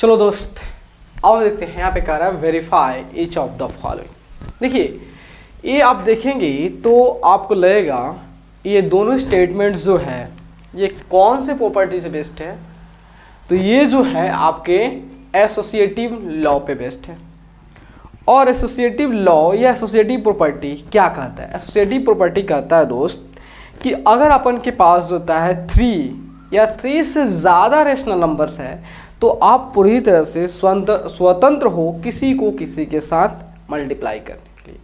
चलो दोस्त, आओ देखते हैं यहाँ पे कह रहा है verify each of the following. देखिए ये आप देखेंगे तो आपको लगेगा ये दोनों स्टेटमेंट्स जो है ये कौन से प्रॉपर्टी से बेस्ड है, तो ये जो है आपके एसोसिएटिव लॉ पे बेस्ड है। और एसोसिएटिव लॉ या एसोसिएटिव प्रॉपर्टी क्या कहता है? एसोसिएटिव प्रॉपर्टी कहता है दोस्त कि अगर अपन के पास होता है 3 या 3 से ज़्यादा रेशनल नंबर्स है तो आप पूरी तरह से स्वतंत्र हो किसी को किसी के साथ मल्टीप्लाई करने के लिए।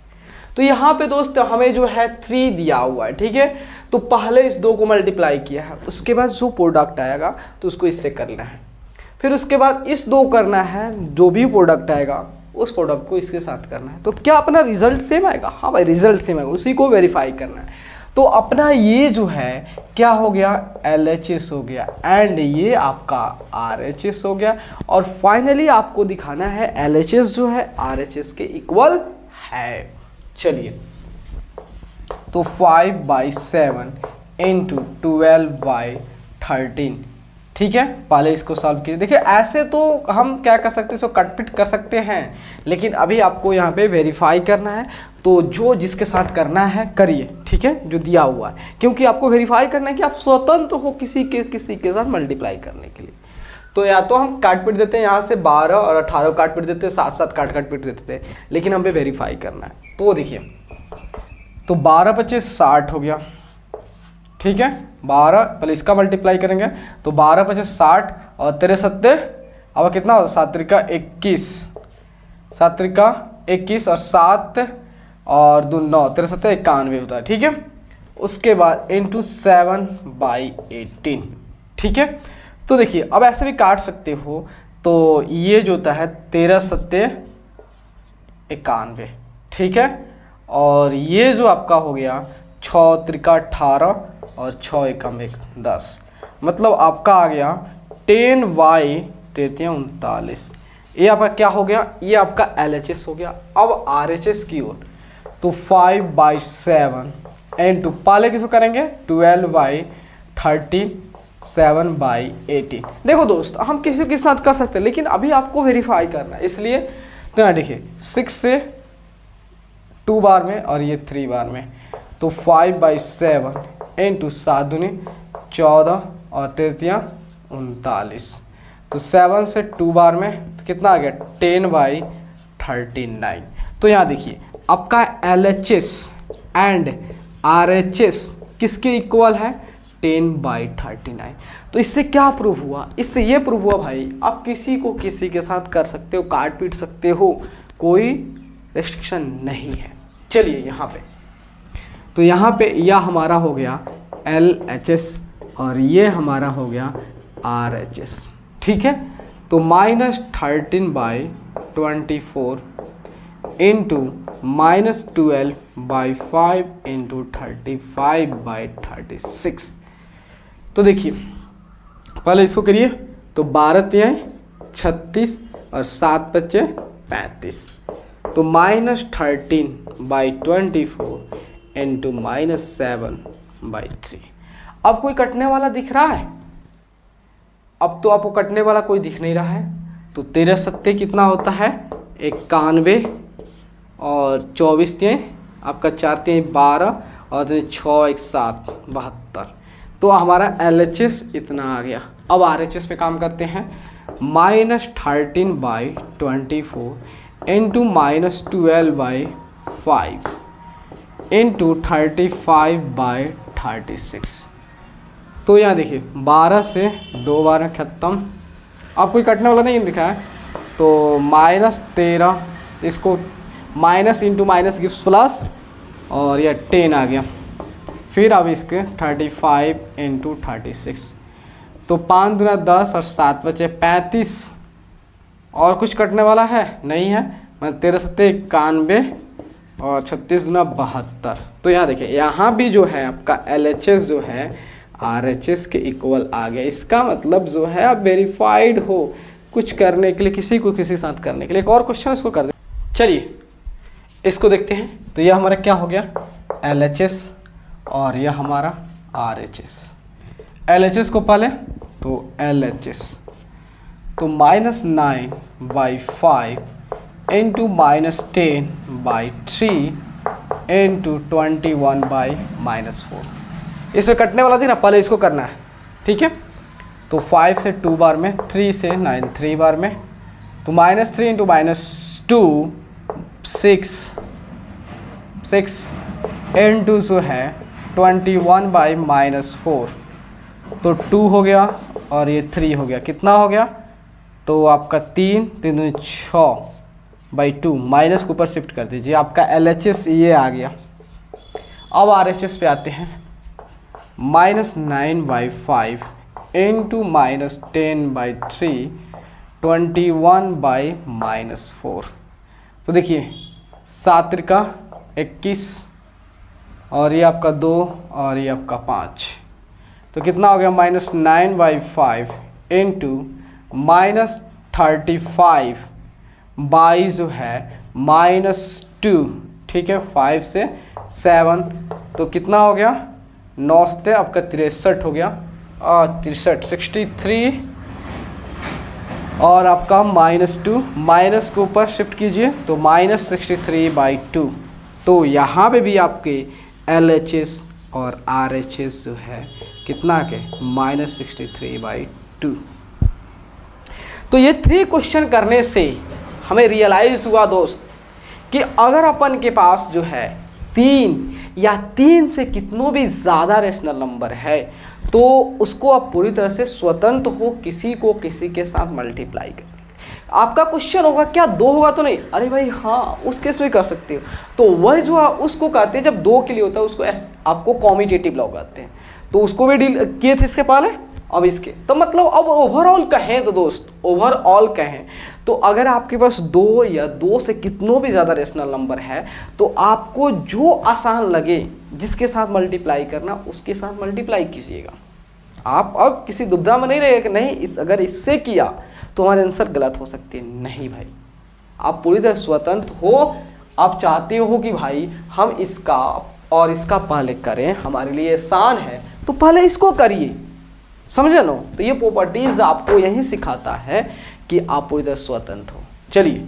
तो यहाँ पे दोस्त हमें जो है 3 दिया हुआ है, ठीक है, तो पहले इस 2 को मल्टीप्लाई किया है, उसके बाद जो प्रोडक्ट आएगा तो उसको इससे करना है, फिर उसके बाद इस 2 करना है, जो भी प्रोडक्ट आएगा उस प्रोडक्ट को इसके साथ करना है। तो क्या अपना रिजल्ट सेम आएगा? हाँ भाई, रिजल्ट सेम आएगा, उसी को वेरीफाई करना है। तो अपना ये जो है क्या हो गया, LHS हो गया, एंड ये आपका RHS हो गया, और फाइनली आपको दिखाना है LHS जो है RHS के इक्वल है। चलिए, तो 5/7 × 12/13, ठीक है, पहले इसको सॉल्व कीजिए। देखिए ऐसे तो हम क्या कर सकते हैं, इसको कटपिट कर सकते हैं, लेकिन अभी आपको यहाँ पे वेरीफाई करना है, तो जो जिसके साथ करना है करिए, ठीक है, जो दिया हुआ है, क्योंकि आपको वेरीफाई करना है कि आप स्वतंत्र हो किसी के साथ मल्टीप्लाई करने के लिए। तो या तो हम काट पीट देते हैं यहाँ से 12 और 18 काट पीट देते हैं, 7 काट पीट देते हैं, लेकिन हमें वेरीफाई करना है। तो देखिए, तो 12 × 25 = 60 हो गया, ठीक है, 12 पहले इसका मल्टीप्लाई करेंगे तो 12 × 25 = 60 और 13 7 अब कितना होता है, 7 × 21, 7 × 21 और 7 और 2 9, 13 7 91 होता है, ठीक है। उसके बाद × 7/18, ठीक है। तो देखिए अब ऐसे भी काट सकते हो, तो ये जो होता है 13 7 91, ठीक है, और ये जो आपका हो गया 6 × 18 और 6 × 1 10, मतलब आपका आ गया 10/33 39। ये आपका क्या हो गया, ये आपका LHS हो गया। अब RHS की ओर, तो 5/7 × पहले किसको करेंगे 12/13 7/18। देखो दोस्त, हम किसी के साथ कर सकते हैं, लेकिन अभी आपको वेरीफाई करना है, इसलिए तो यहाँ देखिए 6 से 2 बार में और ये 3 बार में, तो 5/7 × 7 दूनी 14 और 33 39, तो 7 से 2 बार में तो कितना आ गया 10/39। तो यहाँ देखिए आपका LHS एंड RHS किसके इक्वल है, 10/39। तो इससे क्या प्रूफ हुआ, इससे ये प्रूफ हुआ भाई आप किसी को किसी के साथ कर सकते हो, काट पीट सकते हो, कोई रेस्ट्रिक्शन नहीं है। चलिए यहाँ पे, तो यहाँ पे यह हमारा हो गया LHS और ये हमारा हो गया RHS, ठीक है। तो -13/24 × -12/5 × 35/36। तो देखिए पहले इसको करिए, तो 12 × 36 और 7 × 35, तो -13/24 × -7/3। अब कोई कटने वाला दिख रहा है? अब तो आपको कटने वाला कोई दिख नहीं रहा है, तो 13 7 कितना होता है 91 और 24 3 आपका 4 3 12 और 6 1 7 72। तो हमारा LHS इतना आ गया। अब RHS पे काम करते हैं, -13/24 × -12/5 × 35/36। तो यहाँ देखिए 12 से 2 बार में खत्म, अब कोई कटने वाला नहीं दिखा है, तो -13, इसको minus into minus gives plus और यह 10 आ गया। फिर अब इसके 35 × 36, तो 5 दूना 10 और 7 बचे 35। और कुछ कटने वाला है नहीं है, मैं 13 7 91 और 36 दूना 72। तो यहाँ देखिए यहाँ भी जो है आपका LHS जो है RHS के इक्वल आ गया। इसका मतलब जो है आप वेरीफाइड हो कुछ करने के लिए, किसी को किसी साथ करने के लिए। एक और क्वेश्चन इसको कर दे, चलिए इसको देखते हैं। तो यह हमारा क्या हो गया LHS और यह हमारा RHS। LHS को पहले तो LHS तो -9/5 इंटू -10/3 इंटू 21/-4। इसमें कटने वाला थी ना, पहले इसको करना है, ठीक है। तो 5 से 2 बार में, 3 से 9 3 बार में, तो -3 इंटू -2 6 इंटू जो है 21/-4, तो 2 हो गया और ये 3 हो गया। कितना हो गया? तो आपका 3 6/2 माइनस के ऊपर शिफ्ट कर दीजिए, आपका LHS ये आ गया। अब RHS पे आते हैं। -9/5 इंटू -10/3 21/-4। तो देखिए 7 त्रिका 21 और ये आपका 2 और ये आपका 5, तो कितना हो गया? -9/5 इंटू -35 जो है -2, ठीक है, 5 से 7, तो कितना हो गया? 9 से आपका 63 हो गया, 63 और आपका -2 माइनस के ऊपर शिफ्ट कीजिए, तो -63/2। तो यहाँ पे भी आपके LHS और RHS जो है कितना के? -63/2। तो ये 3 क्वेश्चन करने से हमें रियलाइज़ हुआ दोस्त कि अगर अपन के पास जो है 3 या 3 से कितनों भी ज़्यादा रेशनल नंबर है, तो उसको आप पूरी तरह से स्वतंत्र हो किसी को किसी के साथ मल्टीप्लाई कर। आपका क्वेश्चन होगा क्या 2 होगा तो नहीं? अरे भाई हाँ, उस केस में कर सकते हो। तो वह जो उसको कहते हैं जब 2 के लिए होता है, उसको आपको कॉम्यूटेटिव लॉ कहते हैं। तो उसको भी डील किए थे इसके पहले, अब इसके तो मतलब अब ओवरऑल कहें तो दोस्त, ओवरऑल कहें तो अगर आपके पास 2 या 2 से कितनों भी ज़्यादा रेशनल नंबर है, तो आपको जो आसान लगे जिसके साथ मल्टीप्लाई करना, उसके साथ मल्टीप्लाई कीजिएगा। आप अब किसी दुविधा में नहीं रहेगा कि नहीं अगर इससे किया तो हमारे आंसर गलत हो सकते हैं। नहीं भाई, आप पूरी तरह स्वतंत्र हो। आप चाहते हो कि भाई हम इसका और इसका पहले करें, हमारे लिए आसान है, तो पहले इसको करिए, समझे ना। तो ये प्रॉपर्टीज आपको यही सिखाता है कि आप पूरी तरह स्वतंत्र हो। चलिए